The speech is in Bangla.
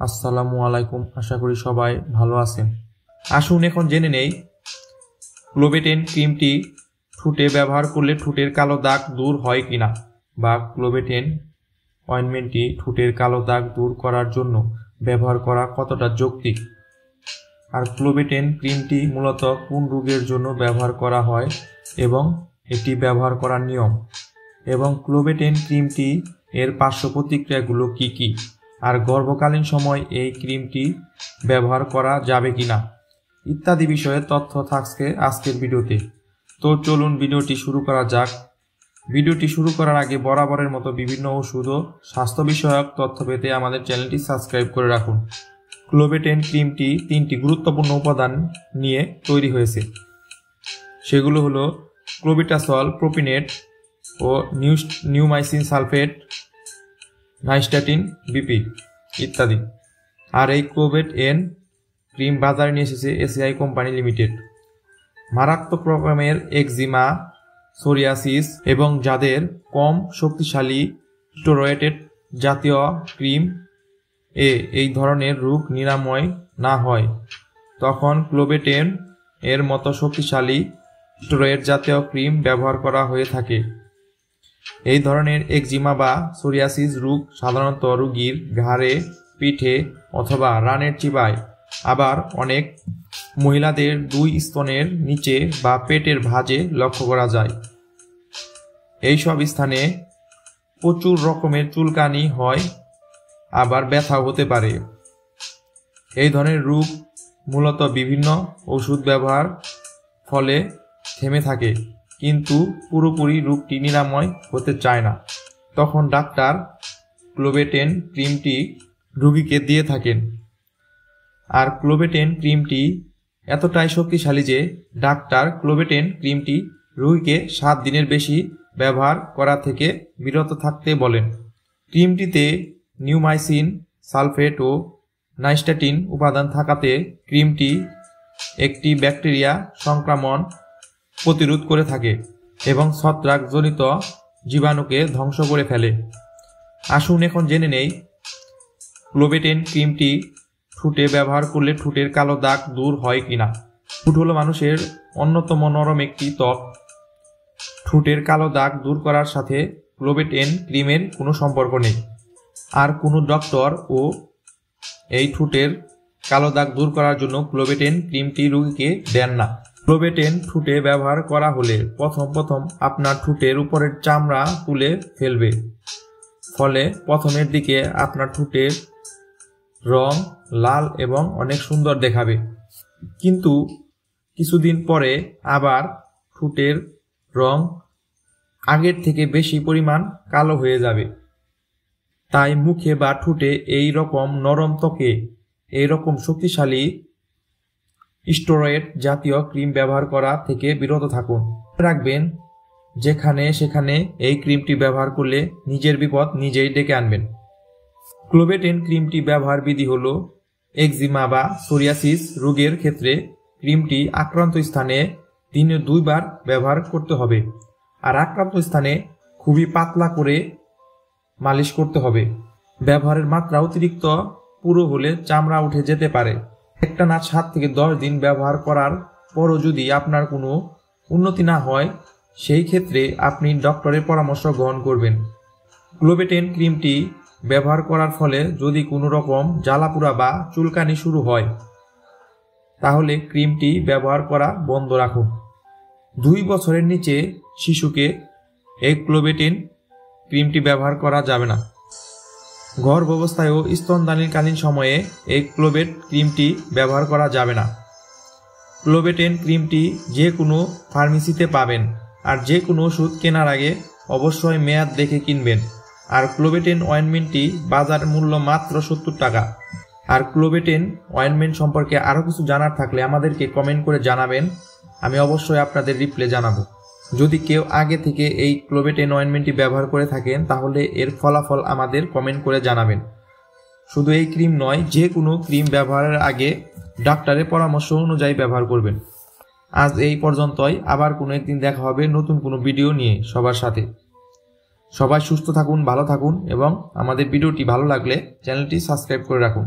আসসালামু আলাইকুম। আশা করি সবাই ভালো আছেন। আসুন এখন জেনে নেই ক্লোবেটেন ক্রিমটি ঠোঁটে ব্যবহার করলে ঠোঁটের কালো দাগ দূর হয় কিনা, বা ক্লোবেটেন অয়েন্টমেন্টটি ঠোঁটের কালো দাগ দূর করার জন্য ব্যবহার করা কতটা যৌক্তিক, আর ক্লোবেটেন ক্রিমটি মূলত কোন রোগের জন্য ব্যবহার করা হয় এবং এটি ব্যবহার করার নিয়ম, এবং ক্লোবেটেন ক্রিমটি এর পার্শ্ব প্রতিক্রিয়াগুলো কী কী, আর গর্ভকালীন সময় এই ক্রিমটি ব্যবহার করা যাবে কিনা ইত্যাদি বিষয়ে তথ্য থাকছে আজকের ভিডিওতে। তো চলুন ভিডিওটি শুরু করা যাক। ভিডিওটি শুরু করার আগে বরাবরের মতো বিভিন্ন ওষুধ ও স্বাস্থ্য বিষয়ক তথ্য পেতে আমাদের চ্যানেলটি সাবস্ক্রাইব করে রাখুন। ক্লোবেটেন ক্রিমটি 3টি গুরুত্বপূর্ণ উপাদান নিয়ে তৈরি হয়েছে। সেগুলো হলো ক্লোবেটাসল প্রোপিনেট ও নিউমাইসিন সালফেট, নাইস্টাটিন বিপি ইত্যাদি। আর এই ক্লোবেটেন ক্রিম বাজারে নিয়ে এসেছে এসিআই কোম্পানি লিমিটেড। মারাত্মক রকমের একজিমা, সোরিয়াসিস এবং যাদের কম শক্তিশালী স্টেরয়েড জাতীয় ক্রিম এই ধরনের রোগ নিরাময় না হয়, তখন ক্লোবেটেন এর মতো শক্তিশালী স্টেরয়েড জাতীয় ক্রিম ব্যবহার করা হয়ে থাকে। এই ধরনের একজিমা বা সোরিয়াসিস রোগ সাধারণত রোগীর ঘাড়ে, পিঠে অথবা রানের চিবায়, আবার অনেক মহিলাদের 2 স্তনের নিচে বা পেটের ভাঁজে লক্ষ্য করা যায়। এই সব স্থানে প্রচুর রকমের চুলকানি হয়, আবার ব্যথাও হতে পারে। এই ধরনের রোগ মূলত বিভিন্ন ওষুধ ব্যবহার ফলে থেমে থাকে, কিন্তু পুরোপুরি রোগটি নিরাময় হতে চায় না। তখন ডাক্তার ক্লোবেটেন ক্রিমটি রোগীকে দিয়ে থাকেন। আর ক্লোবেটেন ক্রিমটি এতটাই শক্তিশালী যে ডাক্তার ক্লোবেটেন ক্রিমটি রোগীকে 7 দিনের বেশি ব্যবহার করা থেকে বিরত থাকতে বলেন। ক্রিমটিতে নিউমাইসিন সালফেট ও নাইস্টাটিন উপাদান থাকাতে ক্রিমটি একটি ব্যাকটেরিয়া সংক্রমণ প্রতিরোধ করে থাকে এবং ছত্রাকজনিত জীবাণুকে ধ্বংস করে ফেলে। আসুন এখন জেনে নেই ক্লোবেটেন ক্রিমটি ঠোঁটে ব্যবহার করলে ঠোঁটের কালো দাগ দূর হয় কিনা। ঠোঁট হলো মানুষের অন্যতম নরম একটি ত্বক। ঠোঁটের কালো দাগ দূর করার সাথে ক্লোবেটেন ক্রিমের কোনো সম্পর্ক নেই। আর কোনো ডক্টর ও এই ঠোঁটের কালো দাগ দূর করার জন্য ক্লোবেটেন ক্রিমটি রোগীকে দেন না। ক্লোবেটেন ঠোঁটে ব্যবহার করা হলে প্রথম আপনার ঠোঁটের উপরের চামড়া তুলে ফেলবে, ফলে প্রথমের দিকে আপনার ঠোঁটের রং লাল এবং অনেক সুন্দর দেখাবে, কিন্তু কিছুদিন পরে আবার ঠোঁটের রং আগের থেকে বেশি পরিমাণ কালো হয়ে যাবে। তাই মুখে বা ঠোঁটে এই রকম নরম ত্বকে এই রকম শক্তিশালী স্টেরয়েড জাতীয় ক্রিম ব্যবহার করা থেকে বিরত থাকুন। রাখবেন, যেখানে সেখানে এই ক্রিমটি ব্যবহার করলে নিজের বিপদ নিজেই ডেকে আনবেন। ক্লোবেটেন ক্রিমটি ব্যবহার বিধি হল, একজিমা বা সোরিয়াসিস রোগের ক্ষেত্রে ক্রিমটি আক্রান্ত স্থানে দিনে 2 বার ব্যবহার করতে হবে, আর আক্রান্ত স্থানে খুবই পাতলা করে মালিশ করতে হবে। ব্যবহারের মাত্রা অতিরিক্ত পুরো হলে চামড়া উঠে যেতে পারে। একটানা 7 থেকে 10 দিন ব্যবহার করার পরও যদি আপনার কোনো উন্নতি না হয়, সেই ক্ষেত্রে আপনি ডক্টরের পরামর্শ গ্রহণ করবেন। ক্লোবেটেন ক্রিমটি ব্যবহার করার ফলে যদি কোনো রকম জ্বালাপোড়া বা চুলকানি শুরু হয়, তাহলে ক্রিমটি ব্যবহার করা বন্ধ রাখুন। 2 বছরের নিচে শিশুকে এই ক্লোবেটেন ক্রিমটি ব্যবহার করা যাবে না। গর্ভাবস্থায় ও স্তনদানকালীন সময়ে এই ক্লোবেট ক্রিমটি ব্যবহার করা যাবে না। ক্লোবেটেন ক্রিমটি যে কোনো ফার্মেসিতে পাবেন, আর যে কোনো ওষুধ কেনার আগে অবশ্যই মেয়াদ দেখে কিনবেন। আর ক্লোবেটেন অয়েন্টমেন্টটি বাজার মূল্য মাত্র 70 টাকা। আর ক্লোবেটেন অয়েন্টমেন্ট সম্পর্কে আরও কিছু জানার থাকলে আমাদেরকে কমেন্ট করে জানাবেন, আমি অবশ্যই আপনাদের রিপ্লাই জানাবো। যদি কেউ আগে থেকে এই ক্লোবেটেন অয়েন্টমেন্টটি ব্যবহার করে থাকেন, তাহলে এর ফলাফল আমাদের কমেন্ট করে জানাবেন। শুধু এই ক্রিম নয়, যে কোনো ক্রিম ব্যবহারের আগে ডাক্তারের পরামর্শ অনুযায়ী ব্যবহার করবেন। আজ এই পর্যন্তই, আবার কোনো একদিন দেখা হবে নতুন কোনো ভিডিও নিয়ে সবার সাথে। সবাই সুস্থ থাকুন, ভালো থাকুন, এবং আমাদের ভিডিওটি ভালো লাগলে চ্যানেলটি সাবস্ক্রাইব করে রাখুন।